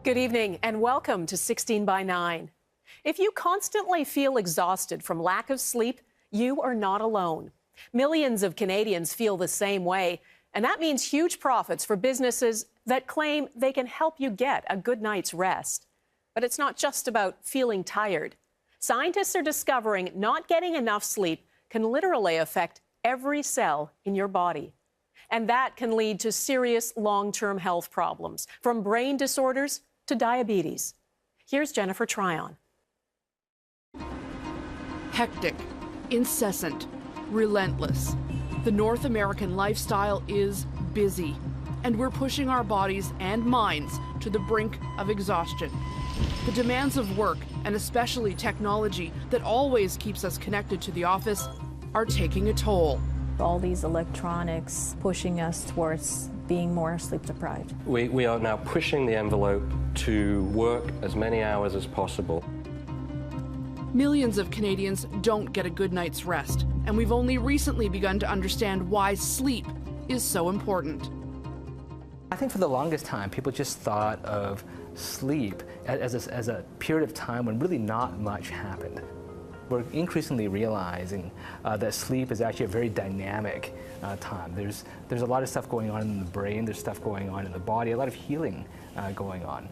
Good evening and welcome to 16 by 9. If you constantly feel exhausted from lack of sleep, you are not alone. Millions of Canadians feel the same way, and that means huge profits for businesses that claim they can help you get a good night's rest. But it's not just about feeling tired. Scientists are discovering not getting enough sleep can literally affect every cell in your body. And that can lead to serious long-term health problems, from brain disorders to diabetes. Here's Jennifer Tryon. Hectic, incessant, relentless. The North American lifestyle is busy, and we're pushing our bodies and minds to the brink of exhaustion. The demands of work, and especially technology that always keeps us connected to the office, are taking a toll. All these electronics pushing us towards being more sleep deprived. We are now pushing the envelope to work as many hours as possible. Millions of Canadians don't get a good night's rest, and we've only recently begun to understand why sleep is so important. I think for the longest time, people just thought of sleep as a period of time when really not much happened. We're increasingly realizing that sleep is actually a very dynamic time. There's a lot of stuff going on in the brain, there's stuff going on in the body, a lot of healing going on.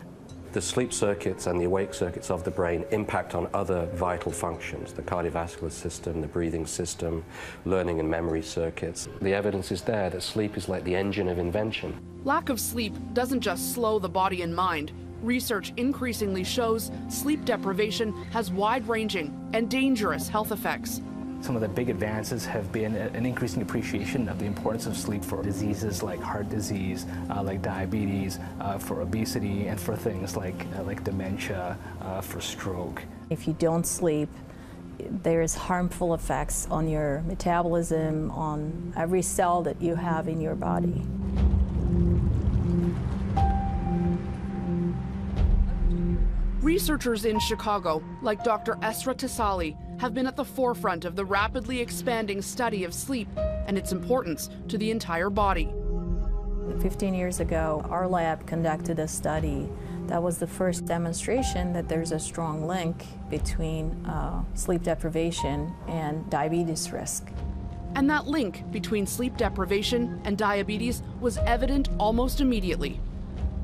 The sleep circuits and the awake circuits of the brain impact on other vital functions, the cardiovascular system, the breathing system, learning and memory circuits. The evidence is there that sleep is like the engine of invention. Lack of sleep doesn't just slow the body and mind. Research increasingly shows sleep deprivation has wide-ranging and dangerous health effects. Some of the big advances have been an increasing appreciation of the importance of sleep for diseases like heart disease, like diabetes, for obesity, and for things like dementia, for stroke. If you don't sleep, there's harmful effects on your metabolism, on every cell that you have in your body. Researchers in Chicago, like Dr. Esra Tassali, have been at the forefront of the rapidly expanding study of sleep and its importance to the entire body. 15 years ago, our lab conducted a study that was the first demonstration that there's a strong link between sleep deprivation and diabetes risk. And that link between sleep deprivation and diabetes was evident almost immediately.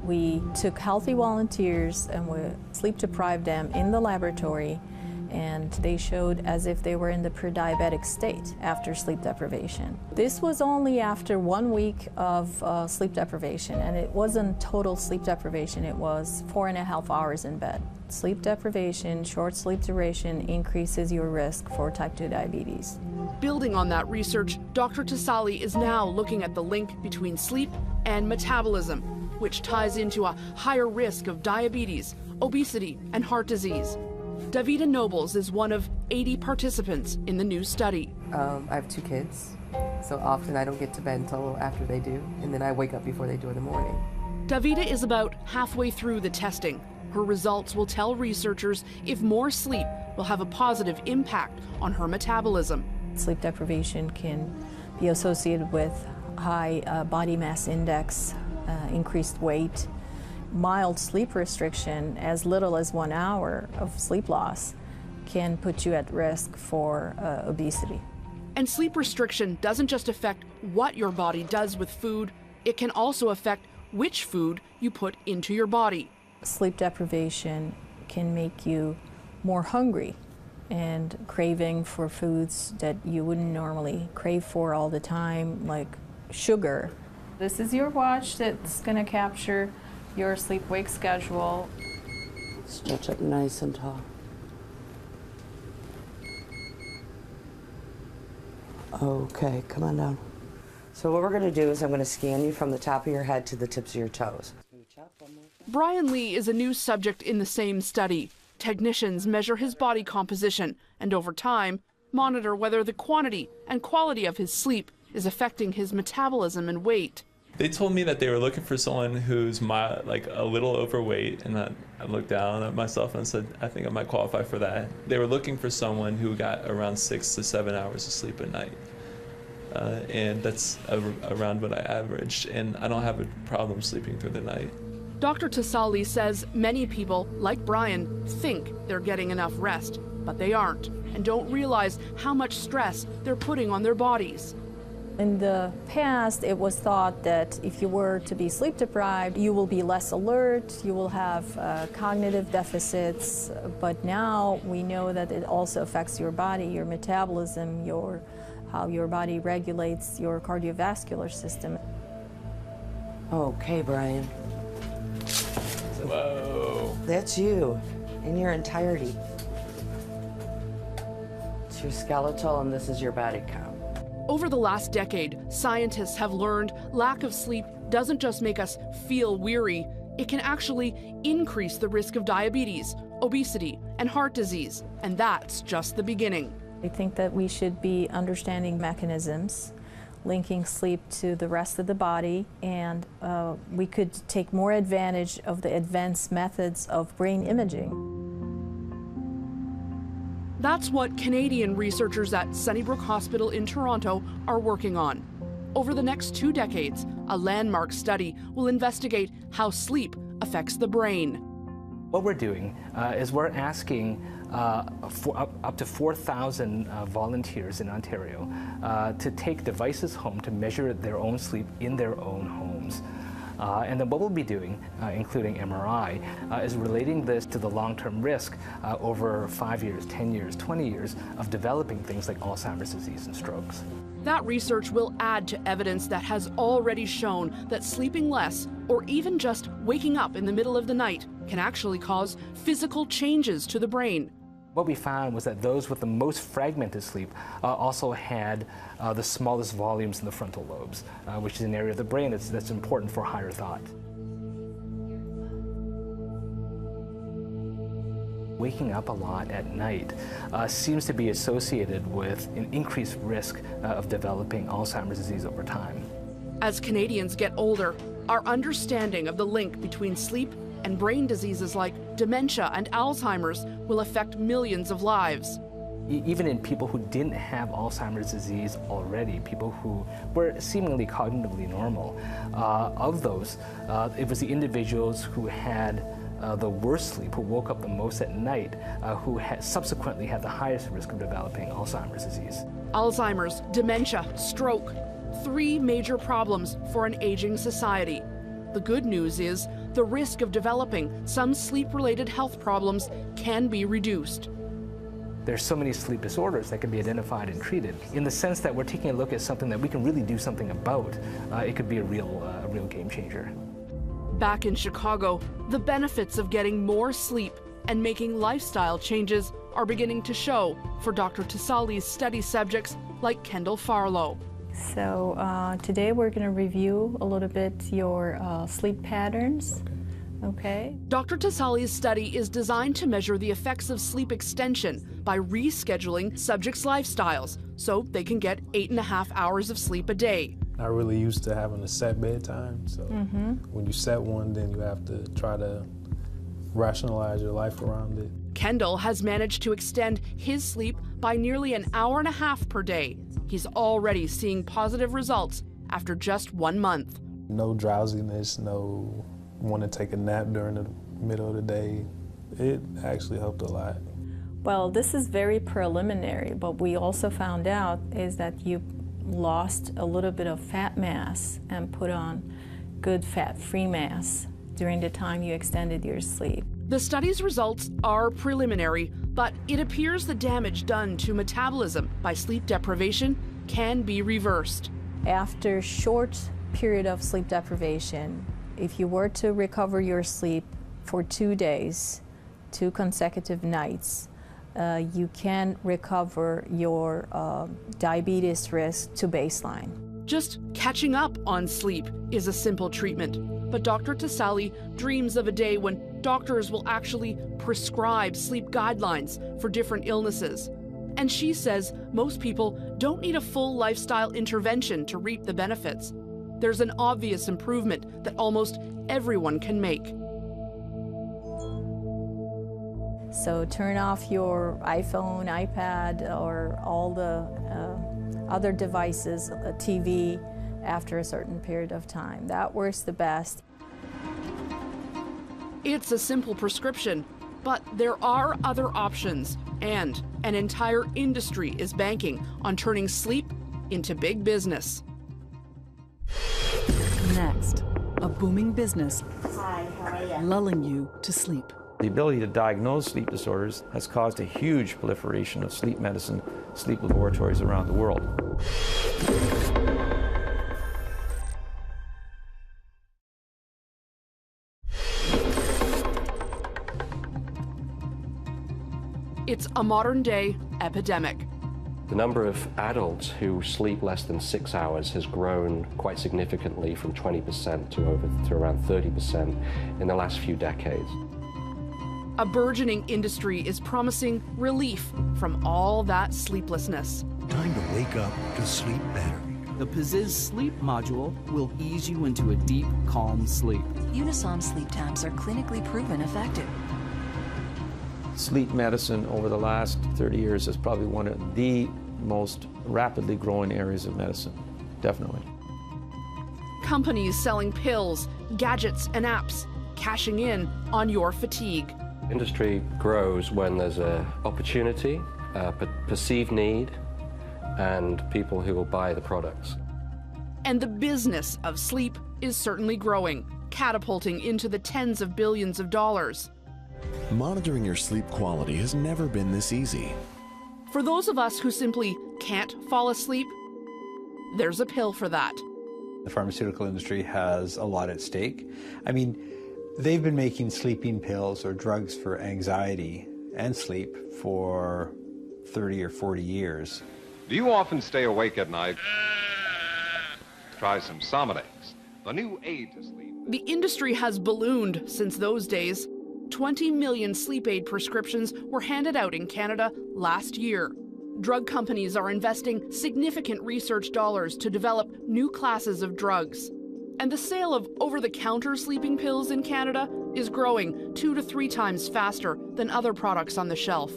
We took healthy volunteers and we sleep deprived them in the laboratory, and they showed as if they were in the pre-diabetic state after sleep deprivation. This was only after 1 week of sleep deprivation, and it wasn't total sleep deprivation, it was 4.5 hours in bed. Sleep deprivation, short sleep duration, increases your risk for type 2 diabetes. Building on that research, Dr. Tassali is now looking at the link between sleep and metabolism, which ties into a higher risk of diabetes, obesity, and heart disease. Davida Nobles is one of 80 participants in the new study. I have 2 kids, so often I don't get to bed until after they do, and then I wake up before they do in the morning. Davida is about halfway through the testing. Her results will tell researchers if more sleep will have a positive impact on her metabolism. Sleep deprivation can be associated with high body mass index, increased weight. Mild sleep restriction, as little as 1 hour of sleep loss, can put you at risk for obesity. And sleep restriction doesn't just affect what your body does with food, it can also affect which food you put into your body. Sleep deprivation can make you more hungry and craving for foods that you wouldn't normally crave for all the time, like sugar. This is your watch that's going to capture your sleep-wake schedule. Stretch up nice and tall. Okay, come on down. So what we're going to do is I'm going to scan you from the top of your head to the tips of your toes. Brian Lee is a new subject in the same study. Technicians measure his body composition and over time monitor whether the quantity and quality of his sleep is affecting his metabolism and weight. They told me that they were looking for someone who's like a little overweight, and I looked down at myself and said, I think I might qualify for that. They were looking for someone who got around 6 to 7 hours of sleep a night. And that's around what I averaged, and I don't have a problem sleeping through the night. Dr. Tassali says many people, like Brian, think they're getting enough rest, but they aren't, and don't realize how much stress they're putting on their bodies. In the past, it was thought that if you were to be sleep deprived, you will be less alert, you will have cognitive deficits, but now we know that it also affects your body, your metabolism, how your body regulates your cardiovascular system. Okay, Brian. Whoa. That's you in your entirety. It's your skeletal and this is your body count. Over the last decade, scientists have learned lack of sleep doesn't just make us feel weary, it can actually increase the risk of diabetes, obesity, and heart disease, and that's just the beginning. I think that we should be understanding mechanisms, linking sleep to the rest of the body, and we could take more advantage of the advanced methods of brain imaging. That's what Canadian researchers at Sunnybrook Hospital in Toronto are working on. Over the next 2 decades, a landmark study will investigate how sleep affects the brain. What we're doing is we're asking up to 4,000 volunteers in Ontario to take devices home to measure their own sleep in their own homes. And then what we'll be doing, including MRI, is relating this to the long-term risk over 5 years, 10 years, 20 years of developing things like Alzheimer's disease and strokes. That research will add to evidence that has already shown that sleeping less, or even just waking up in the middle of the night, can actually cause physical changes to the brain. What we found was that those with the most fragmented sleep also had the smallest volumes in the frontal lobes, which is an area of the brain that's important for higher thought. Waking up a lot at night seems to be associated with an increased risk of developing Alzheimer's disease over time. As Canadians get older, our understanding of the link between sleep and brain diseases like dementia and Alzheimer's will affect millions of lives. Even in people who didn't have Alzheimer's disease already, people who were seemingly cognitively normal, of those, it was the individuals who had the worst sleep, who woke up the most at night, who subsequently had the highest risk of developing Alzheimer's disease. Alzheimer's, dementia, stroke, 3 major problems for an aging society. The good news is the risk of developing some sleep-related health problems can be reduced. There's so many sleep disorders that can be identified and treated. In the sense that we're taking a look at something that we can really do something about, it could be a real game changer. Back in Chicago, the benefits of getting more sleep and making lifestyle changes are beginning to show for Dr. Tassali's study subjects like Kendall Farlow. So today we're going to review a little bit your sleep patterns. Okay. Dr. Tassali's study is designed to measure the effects of sleep extension by rescheduling subjects' lifestyles so they can get 8.5 hours of sleep a day. Not really used to having a set bedtime, so when you set one, then you have to try to rationalize your life around it. Kendall has managed to extend his sleep by nearly 1.5 hours per day. He's already seeing positive results after just 1 month. No drowsiness, no want to take a nap during the middle of the day. It actually helped a lot. Well, this is very preliminary, but we also found out is that you lost a little bit of fat mass and put on good fat-free mass during the time you extended your sleep. The study's results are preliminary, but it appears the damage done to metabolism by sleep deprivation can be reversed. After a short period of sleep deprivation, if you were to recover your sleep for 2 days, 2 consecutive nights, you can recover your diabetes risk to baseline. Just catching up on sleep is a simple treatment, but Dr. Tassali dreams of a day when doctors will actually prescribe sleep guidelines for different illnesses. And she says most people don't need a full lifestyle intervention to reap the benefits. There's an obvious improvement that almost everyone can make. So turn off your iPhone, iPad, or all the other devices, TV, after a certain period of time. That works the best. It's a simple prescription, but there are other options, and an entire industry is banking on turning sleep into big business. Next, a booming business lulling you to sleep. The ability to diagnose sleep disorders has caused a huge proliferation of sleep medicine, sleep laboratories around the world. It's a modern-day epidemic. The number of adults who sleep less than 6 hours has grown quite significantly from 20% to around 30% in the last few decades. A burgeoning industry is promising relief from all that sleeplessness. Time to wake up to sleep better. The Pizziz Sleep Module will ease you into a deep, calm sleep. Unison sleep tabs are clinically proven effective. Sleep medicine over the last 30 years is probably one of the most rapidly growing areas of medicine, definitely. Companies selling pills, gadgets, and apps, cashing in on your fatigue. Industry grows when there's an opportunity, a perceived need, and people who will buy the products. And the business of sleep is certainly growing, catapulting into the tens of billions of dollars. Monitoring your sleep quality has never been this easy. For those of us who simply can't fall asleep, there's a pill for that. The pharmaceutical industry has a lot at stake. I mean, they've been making sleeping pills or drugs for anxiety and sleep for 30 or 40 years. Do you often stay awake at night? Try some Somnidex, the new aid to sleep. The industry has ballooned since those days. 20 million sleep aid prescriptions were handed out in Canada last year. Drug companies are investing significant research dollars to develop new classes of drugs. And the sale of over-the-counter sleeping pills in Canada is growing 2 to 3 times faster than other products on the shelf.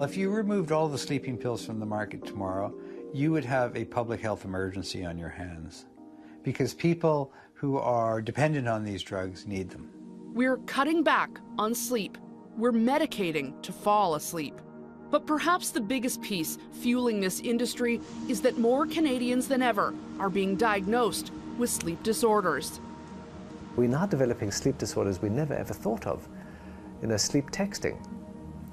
If you removed all the sleeping pills from the market tomorrow, you would have a public health emergency on your hands, because people who are dependent on these drugs need them. We're cutting back on sleep. We're medicating to fall asleep. But perhaps the biggest piece fueling this industry is that more Canadians than ever are being diagnosed with sleep disorders. We're now developing sleep disorders we never ever thought of. Sleep texting,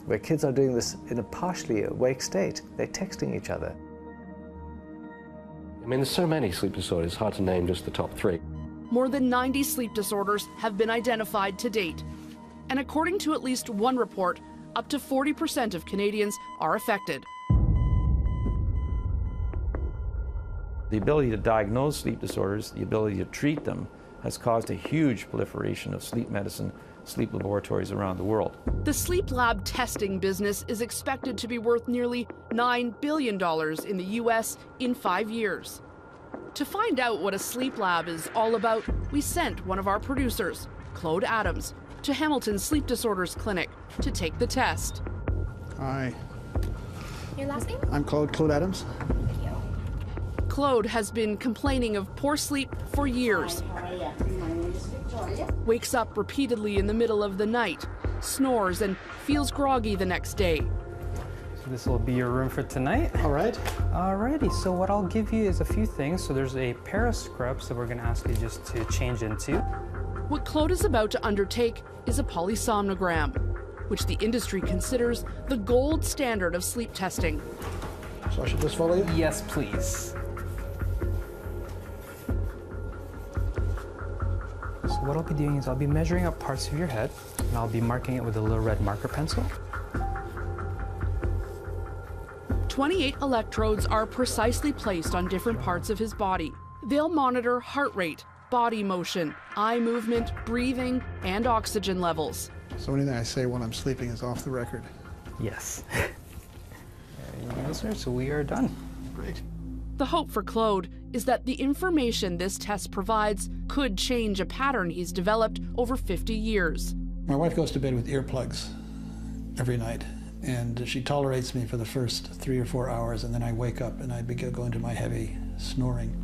where kids are doing this in a partially awake state. They're texting each other. I mean, there's so many sleep disorders, it's hard to name just the top 3. More than 90 sleep disorders have been identified to date. And according to at least one report, up to 40% of Canadians are affected. The ability to diagnose sleep disorders, the ability to treat them, has caused a huge proliferation of sleep medicine, sleep laboratories around the world. The sleep lab testing business is expected to be worth nearly $9 billion in the US in 5 years. To find out what a sleep lab is all about, we sent one of our producers, Claude Adams, to Hamilton Sleep Disorders Clinic to take the test. Hi. Your last name? I'm Claude Adams. Claude has been complaining of poor sleep for years. Hi, how are you? My name is Victoria. Wakes up repeatedly in the middle of the night, snores, and feels groggy the next day. So this will be your room for tonight. All right. Alrighty, so what I'll give you is a few things. So there's a pair of scrubs that we're gonna ask you just to change into. What Claude is about to undertake is a polysomnogram, which the industry considers the gold standard of sleep testing. So I should just follow you? Yes, please. So what I'll be doing is I'll be measuring up parts of your head, and I'll be marking it with a little red marker pencil. 28 electrodes are precisely placed on different parts of his body. They'll monitor heart rate, body motion, eye movement, breathing, and oxygen levels. So anything I say when I'm sleeping is off the record? Yes. There you go, sir. So we are done. Great. The hope for Claude is that the information this test provides could change a pattern he's developed over 50 years. My wife goes to bed with earplugs every night, and she tolerates me for the first 3 or 4 hours, and then I wake up and I go into my heavy snoring.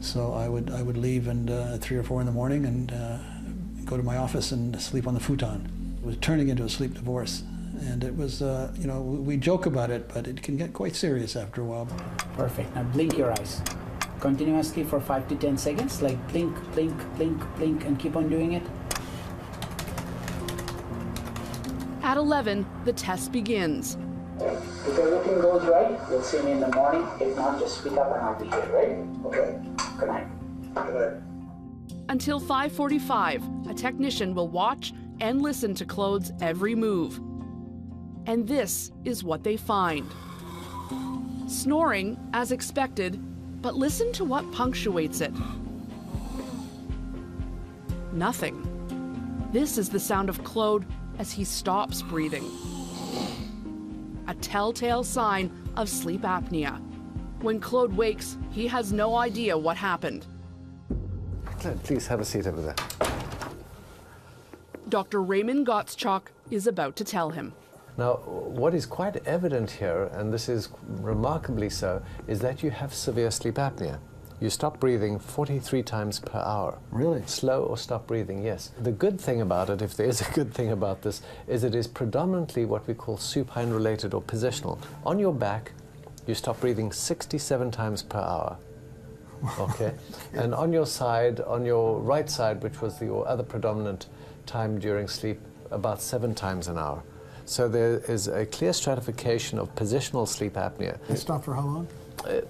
So I would leave and at 3 or 4 in the morning and go to my office and sleep on the futon. It was turning into a sleep divorce. And it was, you know, we joke about it, but it can get quite serious after a while. Perfect. Now blink your eyes. Continuously for 5 to 10 seconds, like blink, blink, blink, blink, and keep on doing it. At 11, the test begins. If everything goes right, you'll see me in the morning. If not, just speak up and I'll be here, right? Okay. Good night. Good night. Until 5:45, a technician will watch and listen to Claude's every move. And this is what they find. Snoring, as expected, but listen to what punctuates it. Nothing. This is the sound of Claude as he stops breathing. A telltale sign of sleep apnea. When Claude wakes, he has no idea what happened. Please have a seat over there. Dr. Raymond Gottschalk is about to tell him. Now, what is quite evident here, and this is remarkably so, is that you have severe sleep apnea. You stop breathing 43 times per hour. Really? Slow or stop breathing, yes. The good thing about it, if there is a good thing about this, is it is predominantly what we call supine-related or positional. On your back, you stop breathing 67 times per hour. Okay? And on your side, on your right side, which was your other predominant time during sleep, about 7 times an hour. So there is a clear stratification of positional sleep apnea. They stop for how long?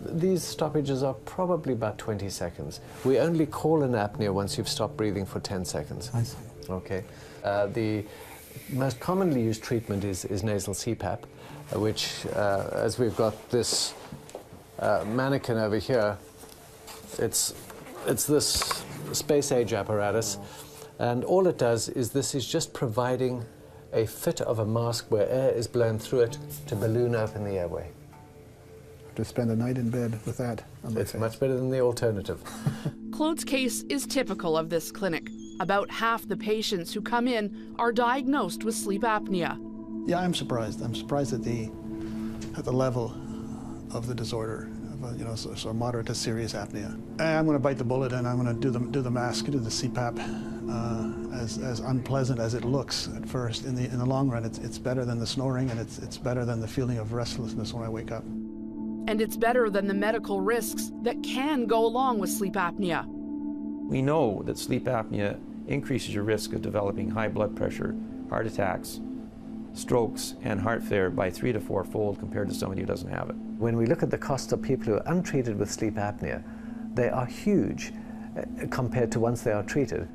These stoppages are probably about 20 seconds. We only call an apnea once you've stopped breathing for 10 seconds. I see. Okay. The most commonly used treatment is nasal CPAP, which, as we've got this mannequin over here, it's this space-age apparatus, and all it does is this is just providing a fit of a mask where air is blown through it to balloon open the airway. To spend a night in bed with that on my It's face. much better than the alternative. Claude's case is typical of this clinic. About half the patients who come in are diagnosed with sleep apnea. Yeah, I'm surprised. I'm surprised at the level of the disorder, of, you know, so moderate to serious apnea. I'm going to bite the bullet and I'm going to do the mask, do the CPAP. As unpleasant as it looks at first, in the long run, it's better than the snoring, and it's better than the feeling of restlessness when I wake up. And it's better than the medical risks that can go along with sleep apnea. We know that sleep apnea increases your risk of developing high blood pressure, heart attacks, strokes, and heart failure by 3 to 4-fold compared to somebody who doesn't have it. When we look at the costs of people who are untreated with sleep apnea, they are huge compared to once they are treated.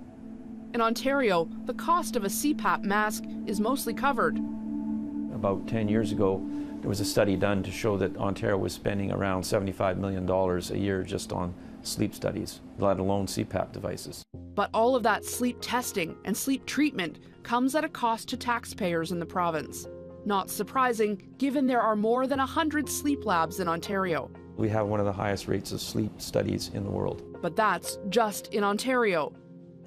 In Ontario, the cost of a CPAP mask is mostly covered. About 10 years ago, there was a study done to show that Ontario was spending around $75 million a year just on sleep studies, let alone CPAP devices. But all of that sleep testing and sleep treatment comes at a cost to taxpayers in the province. Not surprising, given there are more than 100 sleep labs in Ontario. We have one of the highest rates of sleep studies in the world. But that's just in Ontario.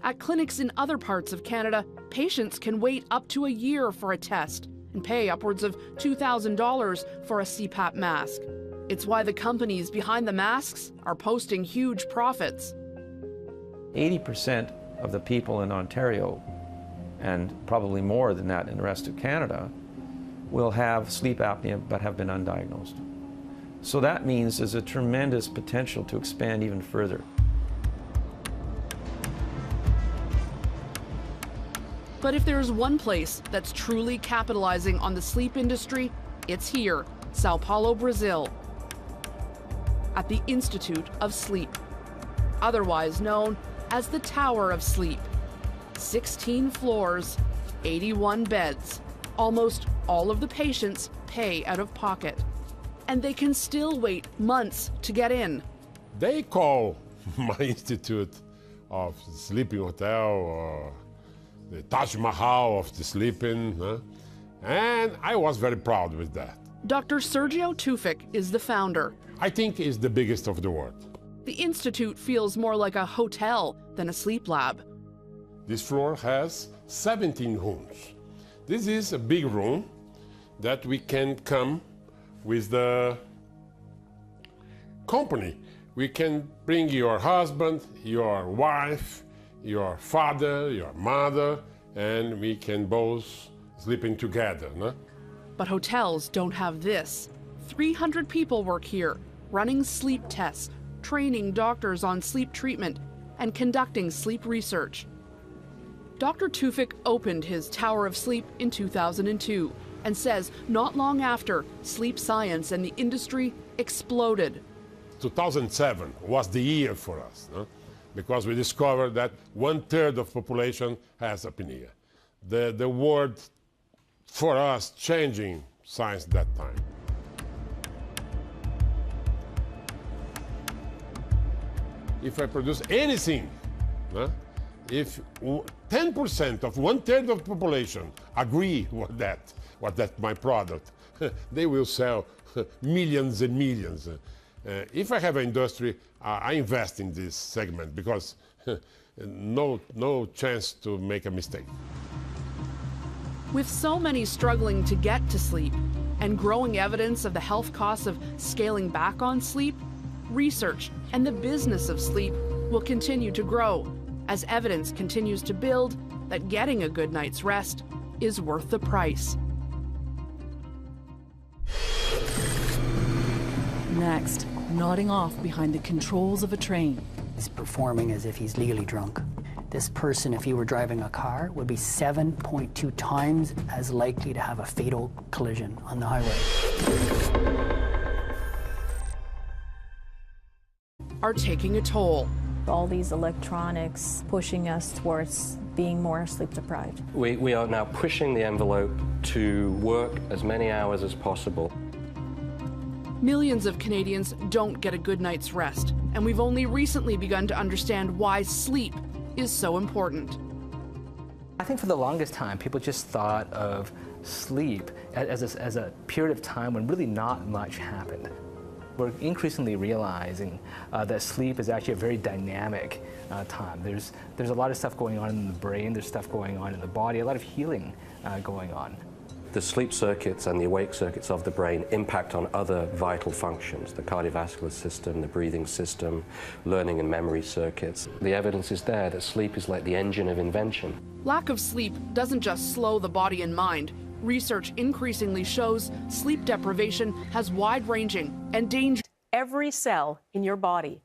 At clinics in other parts of Canada, patients can wait up to a year for a test and pay upwards of $2,000 for a CPAP mask. It's why the companies behind the masks are posting huge profits. 80% of the people in Ontario, and probably more than that in the rest of Canada, will have sleep apnea but have been undiagnosed. So that means there's a tremendous potential to expand even further. But if there's one place that's truly capitalizing on the sleep industry, it's here, Sao Paulo, Brazil, at the Institute of Sleep, otherwise known as the Tower of Sleep. 16 floors, 81 beds. Almost all of the patients pay out of pocket. And they can still wait months to get in. They call my Institute of Sleeping Hotel or the Taj Mahal of the sleeping, and I was very proud with that. Dr. Sergio Tufik is the founder. I think it's the biggest of the world. The Institute feels more like a hotel than a sleep lab. This floor has 17 rooms. This is a big room that we can come with the company. We can bring your husband, your wife, your father, your mother, and we can both sleeping together. No? But hotels don't have this. 300 people work here, running sleep tests, training doctors on sleep treatment, and conducting sleep research. Dr. Tufik opened his Tower of Sleep in 2002 and says not long after, sleep science and the industry exploded. 2007 was the year for us, no? Because we discovered that 1/3 of population has apnea. The word for us changing science that time. If I produce anything, no? If 10% of 1/3 of the population agree with that my product, they will sell millions and millions. If I have an industry, I invest in this segment because no chance to make a mistake. With so many struggling to get to sleep and growing evidence of the health costs of scaling back on sleep, research and the business of sleep will continue to grow as evidence continues to build that getting a good night's rest is worth the price. Next, nodding off behind the controls of a train. He's performing as if he's legally drunk. This person, if he were driving a car, would be 7.2 times as likely to have a fatal collision on the highway. Are taking a toll. All these electronics pushing us towards being more sleep deprived. We are now pushing the envelope to work as many hours as possible. Millions of Canadians don't get a good night's rest, and we've only recently begun to understand why sleep is so important. I think for the longest time, people just thought of sleep as a period of time when really not much happened. We're increasingly realizing that sleep is actually a very dynamic time. There's a lot of stuff going on in the brain, there's stuff going on in the body, a lot of healing going on. The sleep circuits and the awake circuits of the brain impact on other vital functions, the cardiovascular system, the breathing system, learning and memory circuits. The evidence is there that sleep is like the engine of invention. Lack of sleep doesn't just slow the body and mind. Research increasingly shows sleep deprivation has wide-ranging and dangerous every cell in your body.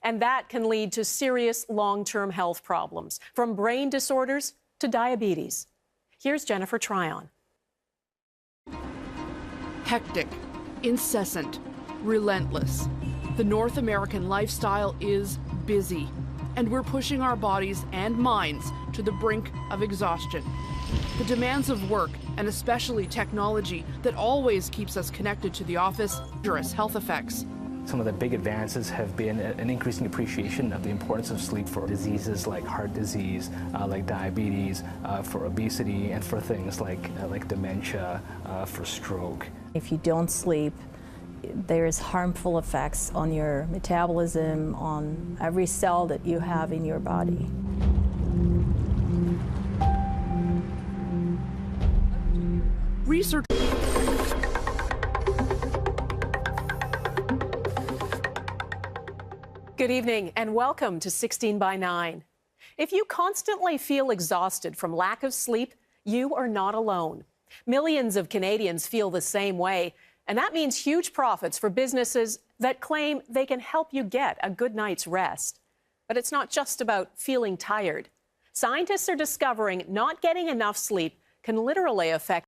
And that can lead to serious long-term health problems, from brain disorders to diabetes. Here's Jennifer Tryon. hectic, incessant, relentless. The North American lifestyle is busy, and we're pushing our bodies and minds to the brink of exhaustion. The demands of work, and especially technology that always keeps us connected to the office, dangerous health effects. Some of the big advances have been an increasing appreciation of the importance of sleep for diseases like heart disease, like diabetes, for obesity, and for things like dementia, for stroke. If you don't sleep, there's harmful effects on your metabolism, on every cell that you have in your body. Research. Good evening and welcome to 16 by 9. If you constantly feel exhausted from lack of sleep, you are not alone. Millions of Canadians feel the same way, and that means huge profits for businesses that claim they can help you get a good night's rest. But it's not just about feeling tired. Scientists are discovering not getting enough sleep can literally affect